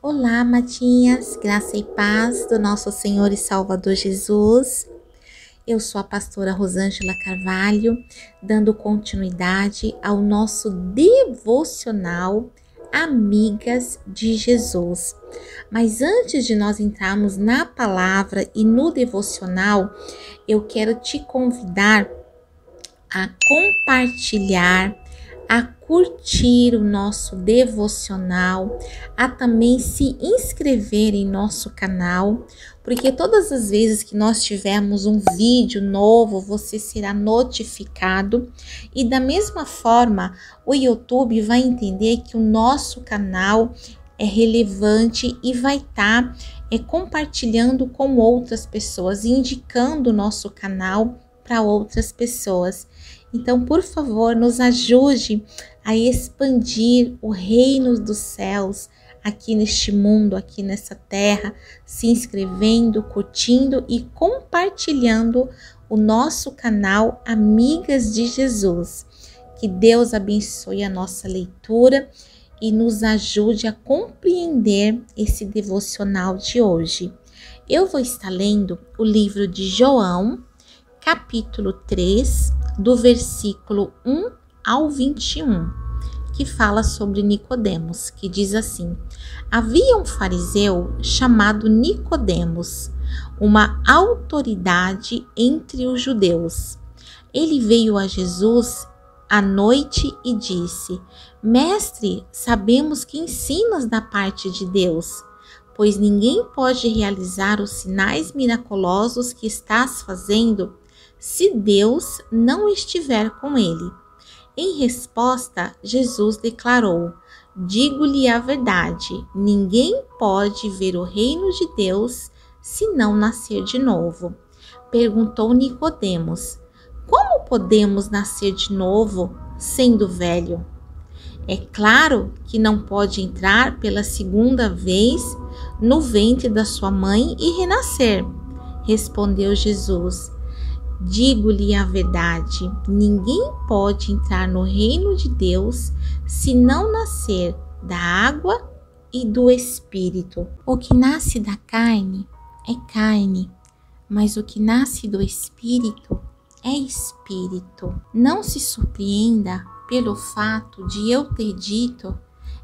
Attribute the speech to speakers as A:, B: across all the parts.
A: Olá, amadinhas, graça e paz do nosso Senhor e Salvador Jesus. Eu sou a pastora Rosângela Carvalho, dando continuidade ao nosso devocional Amigas de Jesus. Mas antes de nós entrarmos na palavra e no devocional, eu quero te convidar a compartilhar, a curtir o nosso devocional, a também se inscrever em nosso canal, porque todas as vezes que nós tivermos um vídeo novo, você será notificado e da mesma forma o YouTube vai entender que o nosso canal é relevante e vai estar compartilhando com outras pessoas, indicando o nosso canal para outras pessoas. Então, por favor, nos ajude a expandir o reino dos céus aqui neste mundo, aqui nessa terra, se inscrevendo, curtindo e compartilhando o nosso canal Amigas de Jesus. Que Deus abençoe a nossa leitura e nos ajude a compreender esse devocional de hoje. Eu vou estar lendo o livro de João, capítulo 3, do versículo 1 ao 21, que fala sobre Nicodemos, que diz assim: havia um fariseu chamado Nicodemos, uma autoridade entre os judeus. Ele veio a Jesus à noite e disse: Mestre, sabemos que ensinas da parte de Deus, pois ninguém pode realizar os sinais miraculosos que estás fazendo se Deus não estiver com ele. Em resposta, Jesus declarou: digo-lhe a verdade, ninguém pode ver o reino de Deus se não nascer de novo. Perguntou Nicodemos: como podemos nascer de novo, sendo velho? É claro que não pode entrar pela segunda vez no ventre da sua mãe e renascer. Respondeu Jesus: digo-lhe a verdade, ninguém pode entrar no reino de Deus se não nascer da água e do Espírito. O que nasce da carne é carne, mas o que nasce do Espírito é Espírito. Não se surpreenda pelo fato de eu ter dito: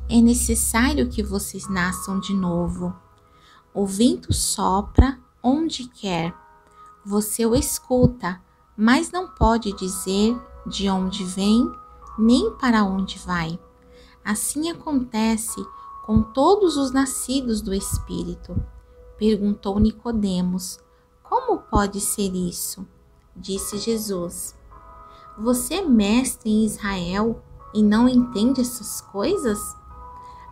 A: é necessário que vocês nasçam de novo. O vento sopra onde quer. Você o escuta, mas não pode dizer de onde vem nem para onde vai. Assim acontece com todos os nascidos do Espírito. Perguntou Nicodemos: como pode ser isso? Disse Jesus: você é mestre em Israel e não entende essas coisas?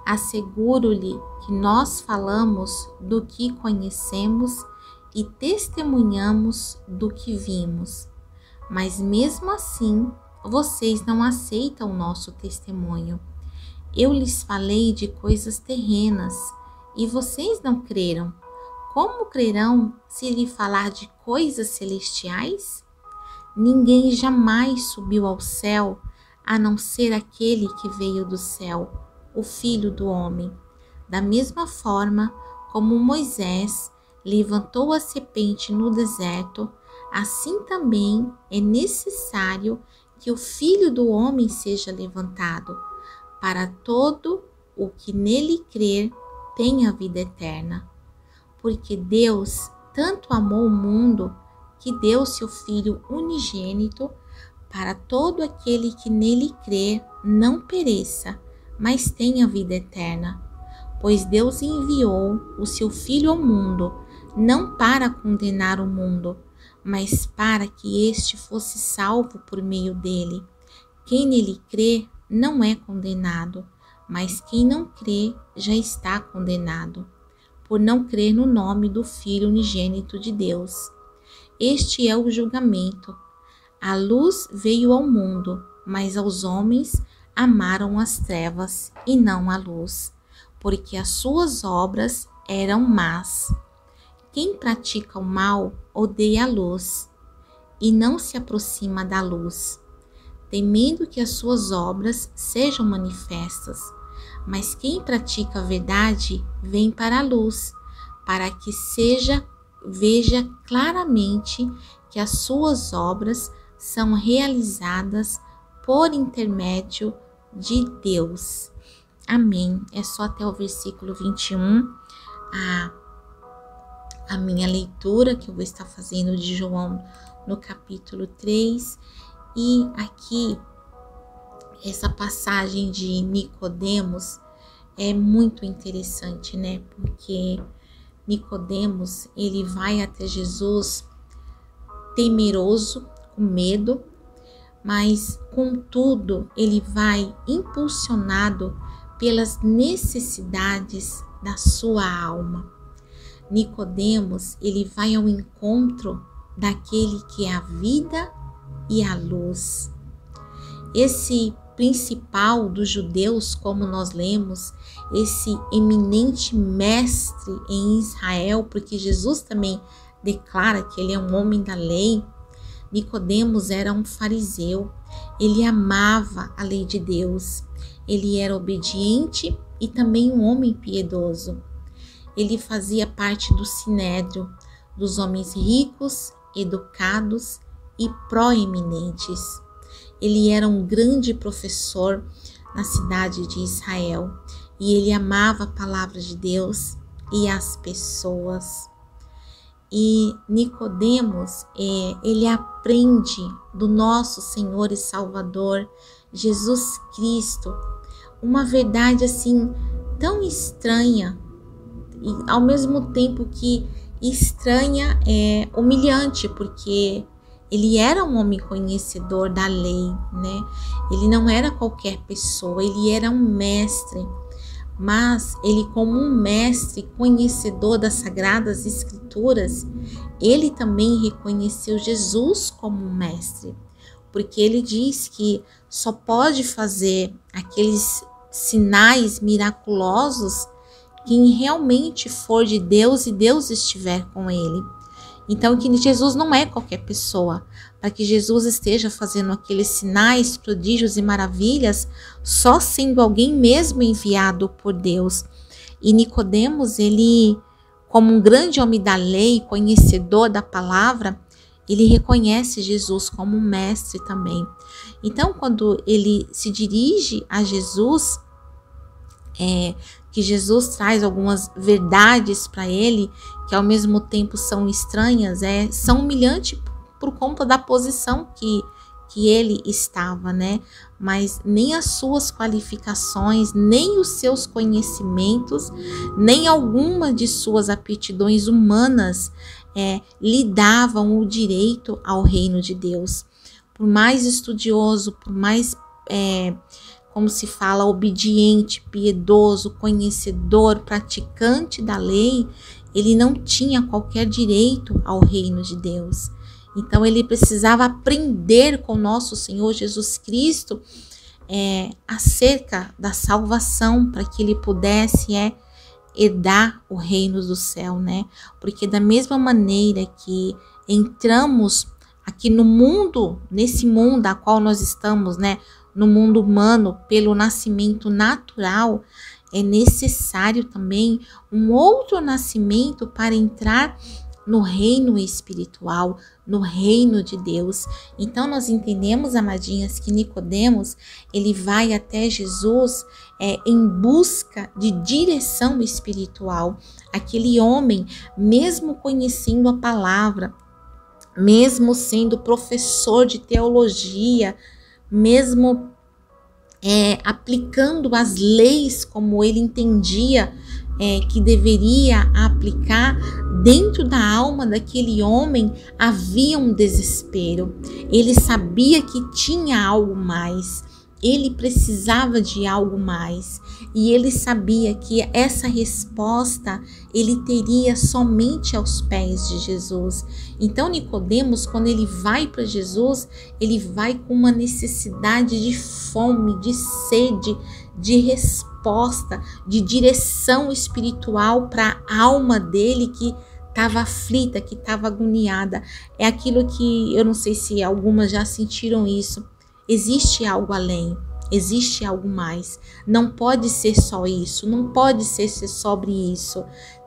A: Asseguro-lhe que nós falamos do que conhecemos e testemunhamos do que vimos, mas mesmo assim vocês não aceitam o nosso testemunho. Eu lhes falei de coisas terrenas e vocês não creram. Como crerão se lhe falar de coisas celestiais? Ninguém jamais subiu ao céu, a não ser aquele que veio do céu, o Filho do Homem. Da mesma forma como Moisés levantou a serpente no deserto, assim também é necessário que o Filho do Homem seja levantado, para todo o que nele crer tenha vida eterna. Porque Deus tanto amou o mundo que deu seu Filho unigênito, para todo aquele que nele crer não pereça, mas tenha vida eterna. Pois Deus enviou o seu Filho ao mundo, não para condenar o mundo, mas para que este fosse salvo por meio dele. Quem nele crê não é condenado, mas quem não crê já está condenado, por não crer no nome do Filho unigênito de Deus. Este é o julgamento. A luz veio ao mundo, mas aos homens amaram as trevas e não a luz, porque as suas obras eram más. Quem pratica o mal odeia a luz e não se aproxima da luz, temendo que as suas obras sejam manifestas, mas quem pratica a verdade vem para a luz, para que veja claramente que as suas obras são realizadas por intermédio de Deus. Amém. É só até o versículo 21, a minha leitura que eu vou estar fazendo de João no capítulo 3. E aqui, essa passagem de Nicodemos é muito interessante, né? Porque Nicodemos, ele vai até Jesus temeroso, com medo, mas contudo ele vai impulsionado pelas necessidades da sua alma. Nicodemos, ele vai ao encontro daquele que é a vida e a luz. Esse principal dos judeus, como nós lemos, esse eminente mestre em Israel, porque Jesus também declara que ele é um homem da lei. Nicodemos era um fariseu, ele amava a lei de Deus, ele era obediente e também um homem piedoso. Ele fazia parte do sinédrio, dos homens ricos, educados e proeminentes. Ele era um grande professor na cidade de Israel e ele amava a palavra de Deus e as pessoas. E Nicodemos, ele aprende do nosso Senhor e Salvador Jesus Cristo uma verdade assim tão estranha e ao mesmo tempo que estranha é humilhante, porque ele era um homem conhecedor da lei, né? Ele não era qualquer pessoa, ele era um mestre. Mas ele, como um mestre conhecedor das Sagradas Escrituras, ele também reconheceu Jesus como um mestre, porque ele diz que só pode fazer aqueles sinais miraculosos quem realmente for de Deus e Deus estiver com ele. Então, que Jesus não é qualquer pessoa. Para que Jesus esteja fazendo aqueles sinais, prodígios e maravilhas, só sendo alguém mesmo enviado por Deus. E Nicodemos, ele, como um grande homem da lei, conhecedor da palavra, ele reconhece Jesus como um mestre também. Então, quando ele se dirige a Jesus, que Jesus traz algumas verdades para ele, que ao mesmo tempo são estranhas, são humilhantes por conta da posição que ele estava, né? Mas nem as suas qualificações, nem os seus conhecimentos, nem alguma de suas aptidões humanas lhe davam o direito ao reino de Deus. Por mais estudioso, por mais como se fala, obediente, piedoso, conhecedor, praticante da lei, ele não tinha qualquer direito ao reino de Deus. Então ele precisava aprender com nosso Senhor Jesus Cristo acerca da salvação, para que ele pudesse herdar o reino do céu, né? Porque da mesma maneira que entramos aqui no mundo, nesse mundo a qual nós estamos, né? No mundo humano, pelo nascimento natural, é necessário também um outro nascimento para entrar no reino espiritual, no reino de Deus. Então nós entendemos, amadinhas, que Nicodemos, ele vai até Jesus em busca de direção espiritual. Aquele homem, mesmo conhecendo a palavra, mesmo sendo professor de teologia, mesmo aplicando as leis como ele entendia que deveria aplicar, dentro da alma daquele homem havia um desespero. Ele sabia que tinha algo mais, ele precisava de algo mais, e ele sabia que essa resposta ele teria somente aos pés de Jesus. Então Nicodemos, quando ele vai para Jesus, ele vai com uma necessidade de fome, de sede, de resposta, de direção espiritual para a alma dele que estava aflita, que estava agoniada. É aquilo que eu não sei se algumas já sentiram isso. Existe algo além. existe algo mais. Não pode ser só isso, não pode ser sobre isso.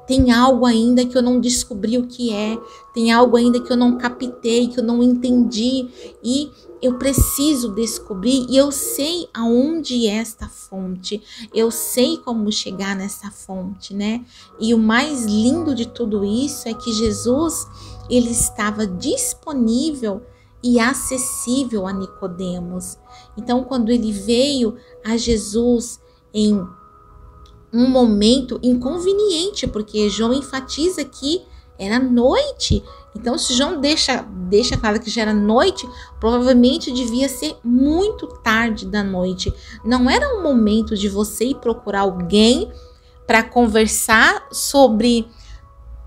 A: Tem algo ainda que eu não descobri o que é, tem algo ainda que eu não captei, que eu não entendi, e eu preciso descobrir, e eu sei aonde é esta fonte, eu sei como chegar nessa fonte, né? E o mais lindo de tudo isso é que Jesus, ele estava disponível e acessível a Nicodemos. Então, quando ele veio a Jesus em um momento inconveniente, porque João enfatiza que era noite. Então, se João deixa claro que já era noite, provavelmente devia ser muito tarde da noite. Não era um momento de você ir procurar alguém para conversar sobre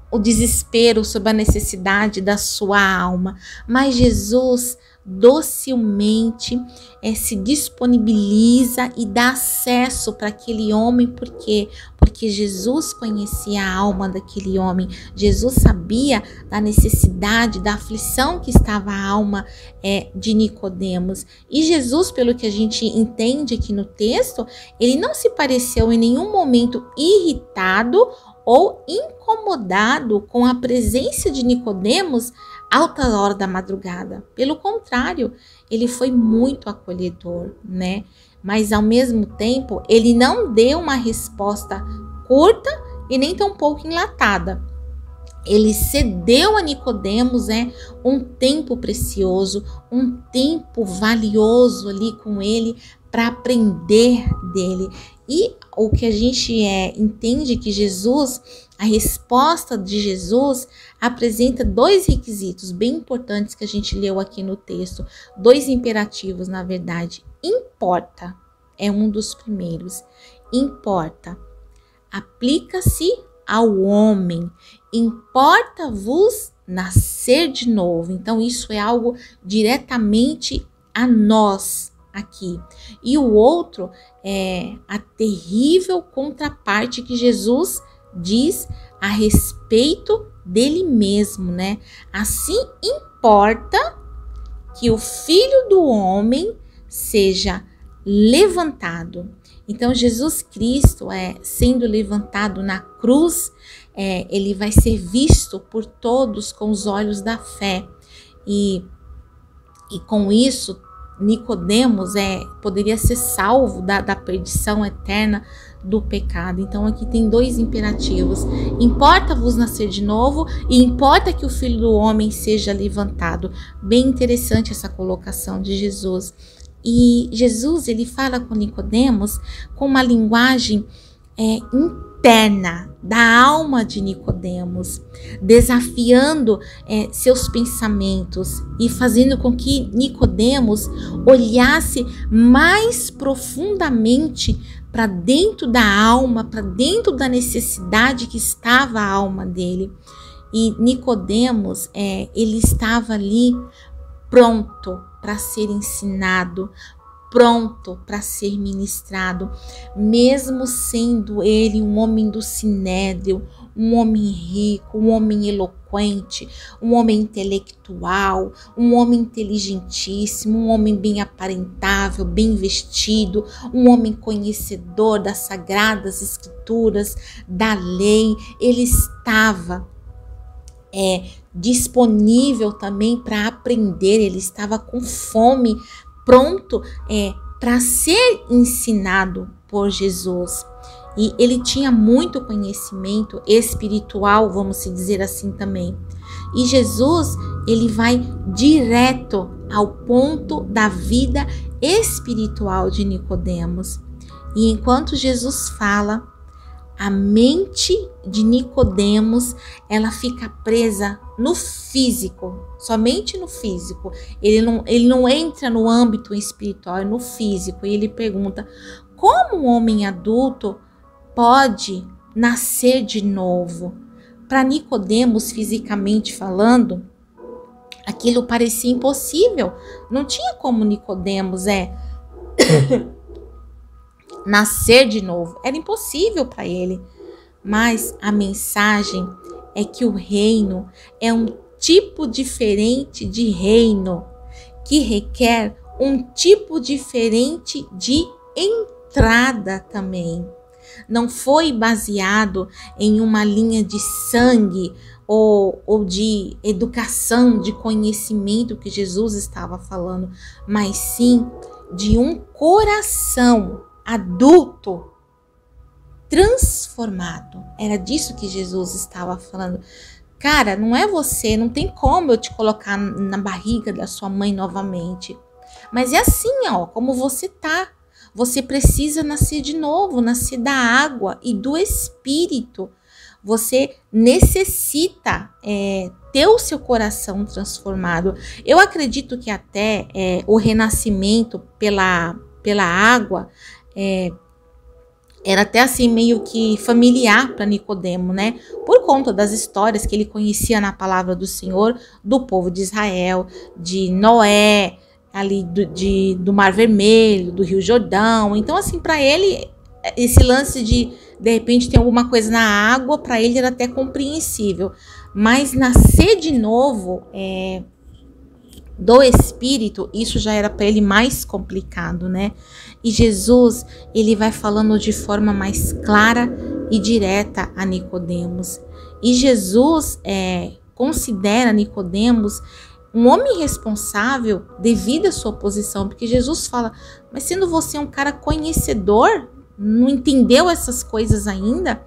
A: o desespero, sobre a necessidade da sua alma. Mas Jesus docilmente se disponibiliza e dá acesso para aquele homem. Por quê? Porque Jesus conhecia a alma daquele homem. Jesus sabia da necessidade, da aflição que estava a alma de Nicodemos. E Jesus, pelo que a gente entende aqui no texto, ele não se pareceu em nenhum momento irritado ou incomodado com a presença de Nicodemos alta hora da madrugada. Pelo contrário, ele foi muito acolhedor, né? Mas ao mesmo tempo, ele não deu uma resposta curta e nem tampouco enlatada. Ele cedeu a Nicodemos, um tempo precioso, um tempo valioso ali com ele para aprender dele. E o que a gente entende que Jesus, a resposta de Jesus apresenta dois requisitos bem importantes que a gente leu aqui no texto, dois imperativos, na verdade. Importa, é um dos primeiros. Importa, aplica-se ao homem, importa-vos nascer de novo. Então, isso é algo diretamente a nós aqui. E o outro é a terrível contraparte que Jesus diz a respeito dele mesmo, né? Assim importa que o Filho do Homem seja levantado. Então, Jesus Cristo, sendo levantado na cruz, ele vai ser visto por todos com os olhos da fé. E com isso, Nicodemos poderia ser salvo da perdição eterna do pecado. Então aqui tem dois imperativos: importa-vos nascer de novo e importa que o Filho do Homem seja levantado. Bem interessante essa colocação de Jesus. E Jesus, ele fala com Nicodemos com uma linguagem interna da alma de Nicodemos, desafiando seus pensamentos e fazendo com que Nicodemos olhasse mais profundamente para dentro da alma, para dentro da necessidade que estava a alma dele. E Nicodemos, ele estava ali pronto para ser ensinado, pronto para ser ministrado, mesmo sendo ele um homem do sinédrio, um homem rico, um homem eloquente, um homem intelectual, um homem inteligentíssimo, um homem bem aparentável, bem vestido, um homem conhecedor das sagradas escrituras, da lei. Ele estava disponível também para aprender, ele estava com fome, pronto para ser ensinado por Jesus. E ele tinha muito conhecimento espiritual, vamos dizer assim também. E Jesus, ele vai direto ao ponto da vida espiritual de Nicodemos. E enquanto Jesus fala, a mente de Nicodemos, ela fica presa no físico, somente no físico. Ele não entra no âmbito espiritual, é no físico. E ele pergunta: como um homem adulto pode nascer de novo? Para Nicodemos, fisicamente falando, aquilo parecia impossível. Não tinha como Nicodemos nascer de novo. Era impossível para ele. Mas a mensagem é que o reino é um tipo diferente de reino que requer um tipo diferente de entrada também. Não foi baseado em uma linha de sangue ou de educação, de conhecimento que Jesus estava falando, mas sim de um coração adulto transformado. Era disso que Jesus estava falando. Cara, não é você, não tem como eu te colocar na barriga da sua mãe novamente. Mas é assim, ó, como você tá. Você precisa nascer de novo, nascer da água e do Espírito. Você necessita ter o seu coração transformado. Eu acredito que até o renascimento pela água era até assim meio que familiar para Nicodemo, né? Por conta das histórias que ele conhecia na palavra do Senhor, do povo de Israel, de Noé, ali do Mar Vermelho, do Rio Jordão. Então, assim, para ele, esse lance de repente tem alguma coisa na água, para ele era até compreensível. Mas nascer de novo do Espírito, isso já era para ele mais complicado, né? E Jesus, ele vai falando de forma mais clara e direta a Nicodemos. E Jesus considera Nicodemos um homem responsável devido à sua posição, porque Jesus fala, mas sendo você um cara conhecedor, não entendeu essas coisas ainda?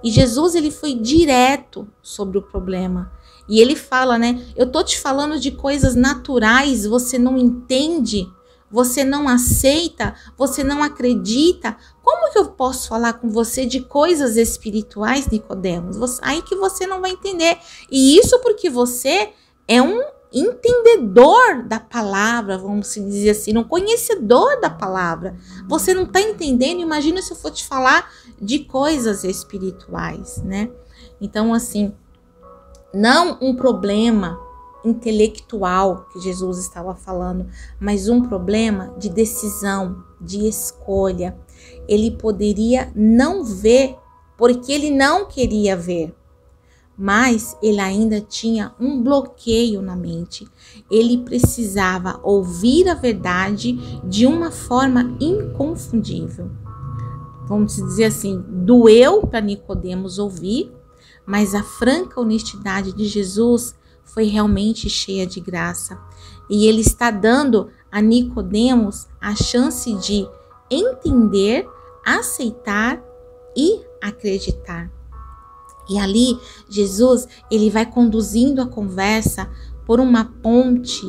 A: E Jesus, ele foi direto sobre o problema. E ele fala, né, eu tô te falando de coisas naturais, você não entende, você não aceita, você não acredita. Como que eu posso falar com você de coisas espirituais, Nicodemos? Aí que você não vai entender. E isso porque você é um entendedor da palavra, vamos dizer assim, um conhecedor da palavra. Você não está entendendo? Imagina se eu for te falar de coisas espirituais, né? Então, assim, não um problema intelectual que Jesus estava falando, mas um problema de decisão, de escolha. Ele poderia não ver porque ele não queria ver, mas ele ainda tinha um bloqueio na mente. Ele precisava ouvir a verdade de uma forma inconfundível. Vamos dizer assim, doeu para Nicodemos ouvir, mas a franca honestidade de Jesus foi realmente cheia de graça. E ele está dando a Nicodemos a chance de entender, aceitar e acreditar. E ali, Jesus, ele vai conduzindo a conversa por uma ponte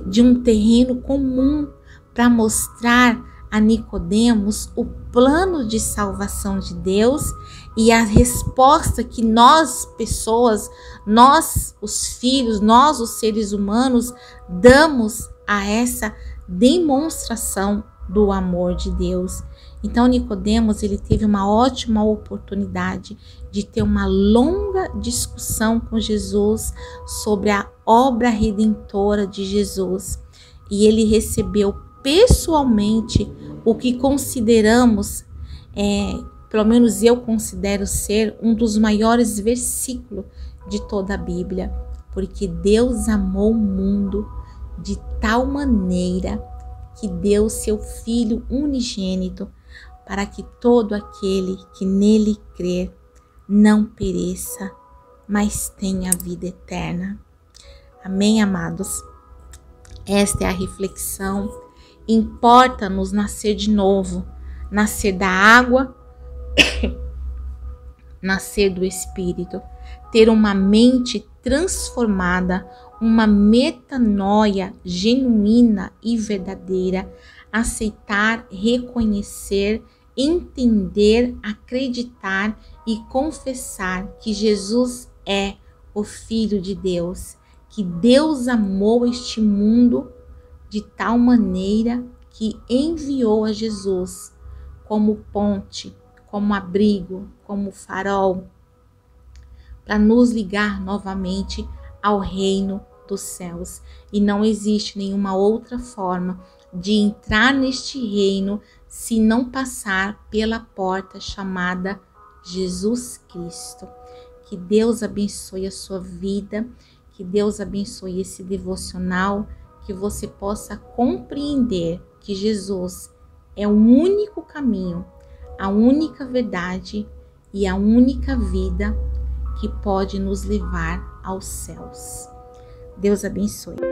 A: de um terreno comum para mostrar a Nicodemos o plano de salvação de Deus e a resposta que nós, pessoas, nós, os filhos, nós, os seres humanos, damos a essa demonstração do amor de Deus. Então, Nicodemos, ele teve uma ótima oportunidade de ter uma longa discussão com Jesus sobre a obra redentora de Jesus. E ele recebeu pessoalmente o que consideramos, pelo menos eu considero ser um dos maiores versículos de toda a Bíblia. Porque Deus amou o mundo de tal maneira que deu seu Filho unigênito, para que todo aquele que nele crer não pereça, mas tenha vida eterna. Amém, amados? Esta é a reflexão. Importa-nos nascer de novo, nascer da água, nascer do Espírito, ter uma mente transformada, uma metanoia genuína e verdadeira, aceitar, reconhecer, entender, acreditar e confessar que Jesus é o Filho de Deus, que Deus amou este mundo de tal maneira que enviou a Jesus como ponte, como abrigo, como farol, para nos ligar novamente ao reino dos céus. E não existe nenhuma outra forma de entrar neste reino se não passar pela porta chamada Jesus Cristo. Que Deus abençoe a sua vida, que Deus abençoe esse devocional, que você possa compreender que Jesus é o único caminho, a única verdade e a única vida que pode nos levar aos céus. Deus abençoe.